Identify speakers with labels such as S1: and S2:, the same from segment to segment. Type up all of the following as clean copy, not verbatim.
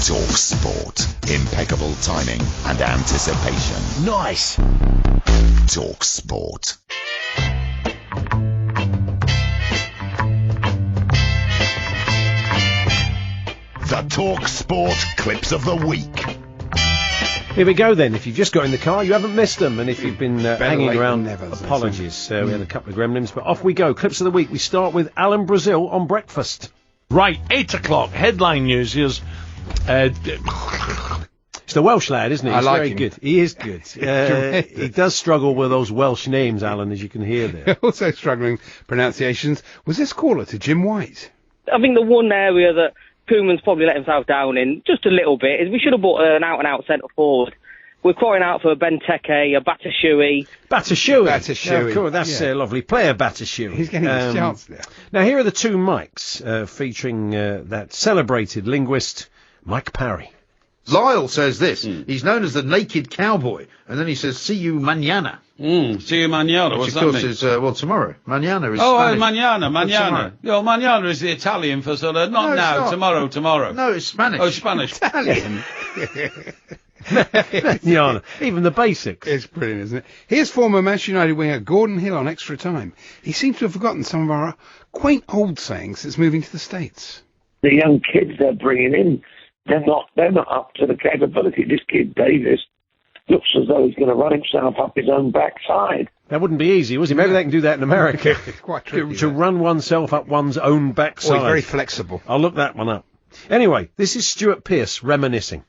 S1: talkSPORT. Impeccable timing and anticipation.
S2: Nice.
S1: talkSPORT. The talkSPORT clips of the week.
S2: Here we go then. If you've just got in the car, you haven't missed them. And if you've been hanging around,
S3: never,
S2: apologies. We had a couple of gremlins, but off we go. Clips of the week. We start with Alan Brazil on breakfast.
S4: Right, 8 o'clock, headline news. Here's...
S2: It's the Welsh lad, isn't he?
S3: I
S2: He's
S3: like
S2: very
S3: him.
S2: good. He is good. He does struggle with those Welsh names, Alan, as you can hear there.
S3: Also struggling pronunciations was this caller to Jim White.
S5: I think the one area that Koeman's probably let himself down in just a little bit is we should have bought an out-and-out centre forward. We're crying out for a Benteke, a Batshuayi.
S2: Batshuayi. Yeah, of course, that's lovely. Player Batshuayi.
S3: He's getting his chance there.
S2: Now, here are the two mics featuring that celebrated linguist, Mike Parry.
S6: Lyle says this. He's known as the naked cowboy. And then he says, see you mañana.
S4: See you mañana.
S6: Which,
S4: What's
S6: of
S4: that
S6: course,
S4: mean?
S6: is, tomorrow. Mañana is
S4: Oh,
S6: Spanish.
S4: mañana.
S6: Tomorrow.
S4: Mañana is the Italian for sort of, not
S6: No, it's
S4: now,
S6: not.
S4: tomorrow.
S6: No, it's Spanish.
S4: Oh, Spanish.
S3: Italian.
S2: Yeah, even the basics.
S3: It's brilliant, isn't it? Here's former Manchester United winger Gordon Hill on extra time. He seems to have forgotten some of our quaint old sayings since moving to the States.
S7: The young kids they're bringing in, they're not up to the capability. This kid Davis looks as though he's going to run himself up his own backside.
S2: That wouldn't be easy, was it? Maybe they can do that in America.
S3: It's quite tricky.
S2: to run oneself up one's own backside.
S3: He's very flexible.
S2: I'll look that one up. Anyway, this is Stuart Pearce reminiscing.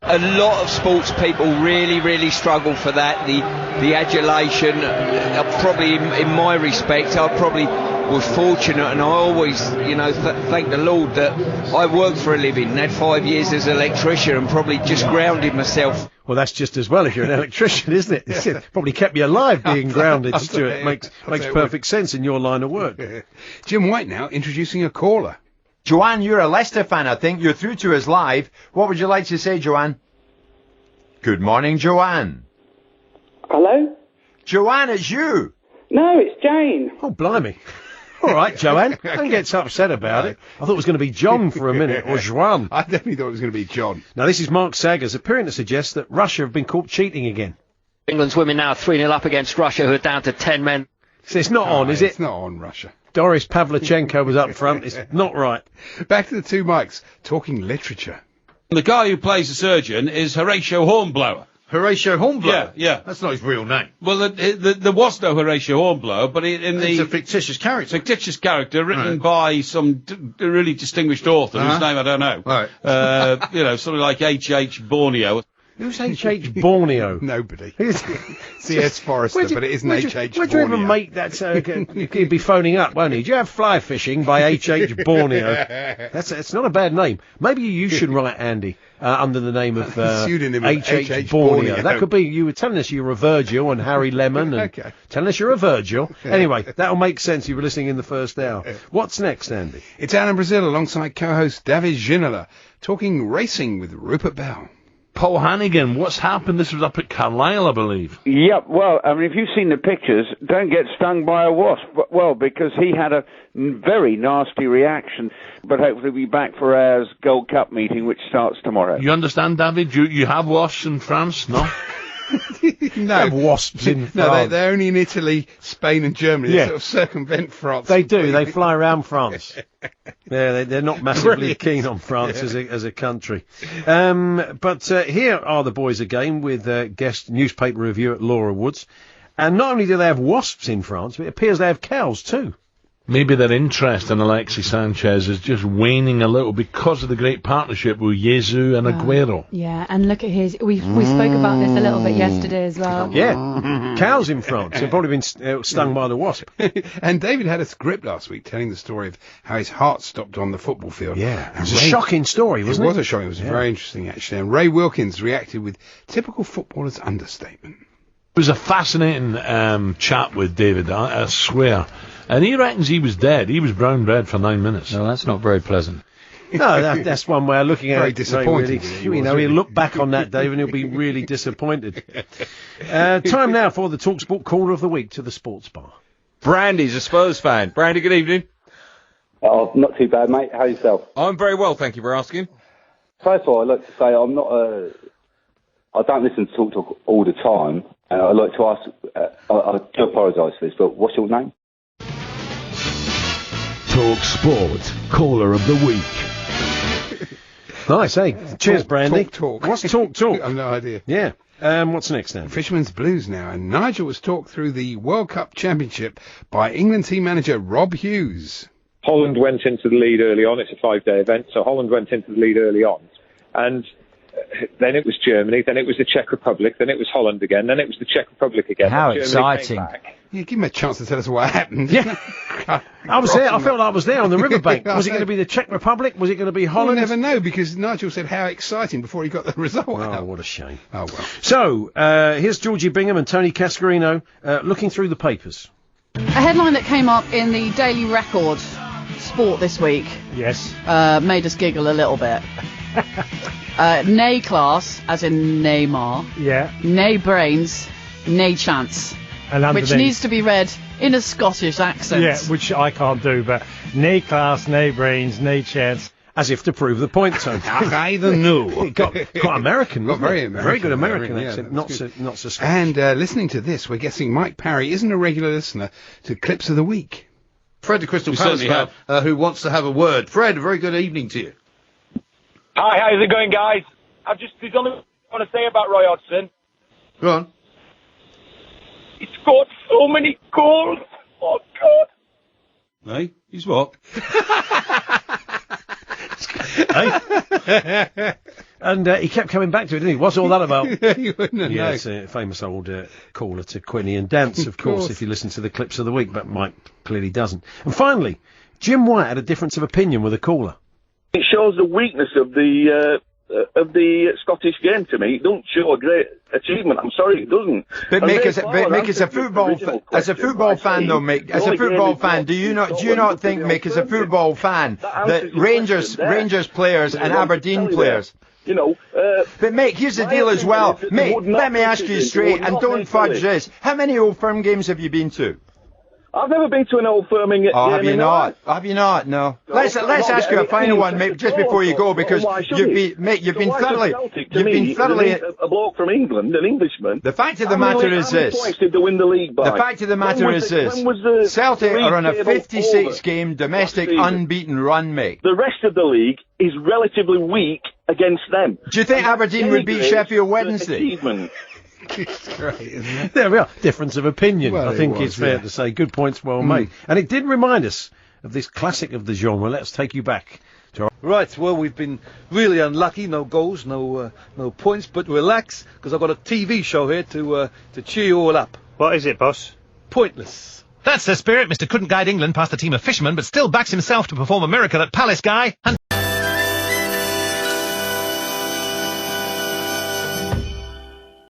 S8: A lot of sports people really struggle for that. The adulation. Probably in my respect, I probably was fortunate, and I always, thank the Lord that I worked for a living. Had 5 years as an electrician, and probably just grounded myself.
S2: Well, that's just as well if you're an electrician, isn't it? It probably kept you alive being grounded, Stuart. Makes perfect sense in your line of work.
S3: Jim White now introducing a caller.
S9: Joanne, you're a Leicester fan, I think. You're through to us live. What would you like to say, Joanne? Good morning, Joanne.
S10: Hello?
S9: Joanne, it's you.
S10: No, it's Jane.
S2: Oh, blimey. All right, Joanne. Don't get so upset about it. I thought it was going to be John for a minute, or Joanne.
S3: I definitely thought it was going to be John.
S2: Now, this is Mark Saggers appearing to suggest that Russia have been caught cheating again.
S11: England's women now 3-0 up against Russia, who are down to 10 men.
S2: So it's not on, is it?
S3: It's not on, Russia.
S2: Doris Pavlichenko was up front. It's not right.
S3: Back to the two mics, talking literature.
S4: The guy who plays the surgeon is Horatio Hornblower.
S6: Horatio Hornblower?
S4: Yeah.
S6: That's not his real name.
S4: Well, there was no Horatio Hornblower, but
S6: It's a fictitious character.
S4: Fictitious character written by some really distinguished author whose name I don't know.
S6: Right.
S4: Sort of like H.H. Borneo.
S2: Who's H.H. Borneo?
S3: Nobody. C.S. Forrester, but it isn't H.H. Borneo.
S2: Where'd you even make that? He'd be phoning up, won't he? Do you have fly fishing by H.H. Borneo? It's not a bad name. Maybe you should write, Andy, under the name of
S3: pseudonym of
S2: H.H. Borneo. That could be, you were telling us you were a Virgil and Harry Lemon, and telling us you're a Virgil. Anyway, that'll make sense. You were listening in the first hour. What's next, Andy?
S3: It's Alan Brazil alongside co-host David Ginola, talking racing with Rupert Bell.
S4: Paul Hannigan, what's happened? This was up at Carlisle, I believe.
S12: Yep, well, I mean, if you've seen the pictures, don't get stung by a wasp. Well, because he had a very nasty reaction. But hopefully we'll be back for our Gold Cup meeting, which starts tomorrow.
S4: You understand, David? You have wasps in France, no?
S3: No.
S2: Have wasps in France.
S3: No, they're only in Italy, Spain and Germany.
S2: Yeah.
S3: They sort of circumvent France.
S2: They do. They fly around France. They're not massively keen on France as a country. But here are the boys again with guest newspaper reviewer Laura Woods. And not only do they have wasps in France, but it appears they have cows too.
S4: Maybe their interest in Alexis Sanchez is just waning a little because of the great partnership with Jesus and Aguero.
S13: Yeah, and look at his... We spoke about this a little bit yesterday as well.
S2: Yeah, cows in France. They've probably been stung by the wasp.
S3: And David had a script last week telling the story of how his heart stopped on the football field.
S2: Yeah, it was a shocking story, wasn't it?
S3: It was a shocking. It was very interesting, actually. And Ray Wilkins reacted with typical footballer's understatement.
S4: It was a fascinating chat with David, I swear. And he reckons he was dead. He was brown bread for 9 minutes.
S14: No, that's not very pleasant.
S2: No, that's one way of looking at it.
S3: Very disappointed.
S2: He'll look back on that, Dave, and he'll be really disappointed. Time now for the talkSPORT Corner of the Week to the Sports Bar.
S14: Brandy's a Spurs fan. Brandy, good evening.
S15: Oh, not too bad, mate. How yourself?
S14: I'm very well, thank you for asking.
S15: First of all, I'd like to say I'm not I don't listen to talk all the time. I'd like to ask, I do apologise for this, but what's your name?
S1: Talk Sport, caller of the week.
S2: Nice, hey. Cheers, Brandy.
S3: Talk.
S2: What's talk?
S3: I've no idea.
S2: Yeah. What's next then?
S3: Fisherman's Blues now, and Nigel was talked through the World Cup Championship by England team manager Rob Hughes.
S16: Holland went into the lead early on. It's a 5-day event, so Holland went into the lead early on. And then it was Germany, then it was the Czech Republic, then it was Holland again, then it was the Czech Republic again.
S9: How
S16: Germany
S9: exciting.
S16: came back.
S3: Yeah, give him a chance to tell us what happened.
S2: Yeah. I was there. I felt like I was there on the riverbank. Was it going to be the Czech Republic? Was it going to be Holland?
S3: We'll never know, because Nigel said how exciting before he got the result out.
S2: Oh, what a shame.
S3: Oh, well.
S2: So, here's Georgie Bingham and Tony Cascarino looking through the papers.
S17: A headline that came up in the Daily Record Sport this week.
S18: Yes.
S17: Made us giggle a little bit. Nay class, as in Neymar.
S18: Yeah.
S17: Nay brains, nay chance.
S18: And
S17: which needs to be read in a Scottish accent.
S18: Yeah, which I can't do, but nay class, nay brains, nay chance.
S2: As if to prove the point, Tony.
S3: I don't know.
S2: got American,
S3: Got very
S2: American.
S3: American.
S2: Very good American
S3: Yeah,
S2: accent,
S3: that's good.
S2: not so Scottish.
S3: And listening to this, we're guessing Mike Parry isn't a regular listener to Clips of the Week.
S6: Fred the Crystal
S16: Who
S6: Palace
S16: certainly
S6: fan, who wants to have a word. Fred, a very good evening to you.
S19: Hi, how's it going, guys? There's only what I want to say about Roy Hodgson.
S6: Go on.
S19: He scored so many goals. Oh, God.
S6: Hey, he's what?
S2: And he kept coming back to it, didn't he? What's all that about?
S3: You wouldn't have known.
S2: It's a famous old caller to Quinny and Dance, of course, if you listen to the Clips of the Week, but Mike clearly doesn't. And finally, Jim White had a difference of opinion with a caller.
S20: It shows the weakness of the Scottish game to me. It don't show a great achievement. I'm sorry, it doesn't.
S9: But Mick, as a football fan, though, Mick, as a football fan, do you not think, Mick, as a football fan, that Rangers players and Aberdeen players?
S20: You know,
S9: but Mick, here's the deal as well. Mick, let me ask you straight, and don't fudge this. How many Old Firm games have you been to?
S20: I've never been to an Old Firming game.
S9: Have you not? Have you not? No. Let's ask you a final one, Mick, just before you go, because you've been thoroughly.
S20: A bloke from England, an Englishman.
S9: The fact of the matter is this.
S20: How many points did they win the league by?
S9: The fact of the matter is this. Celtic are on a 56-game domestic unbeaten run, Mick.
S20: The rest of the league is relatively weak against them.
S9: Do you think Aberdeen would beat Sheffield Wednesday?
S3: It's great, isn't it?
S2: There we are. Difference of opinion.
S3: Well,
S2: I think
S3: it was,
S2: it's fair
S3: yeah.
S2: to say. Good points well made. And it did remind us of this classic of the genre. Let's take you back to our...
S21: Right, well, we've been really unlucky. No goals, no points, but relax, because I've got a TV show here to cheer you all up.
S18: What is it, boss?
S21: Pointless.
S22: That's the spirit. Mr. Couldn't guide England past the team of fishermen, but still backs himself to perform a miracle at Palace Guy. And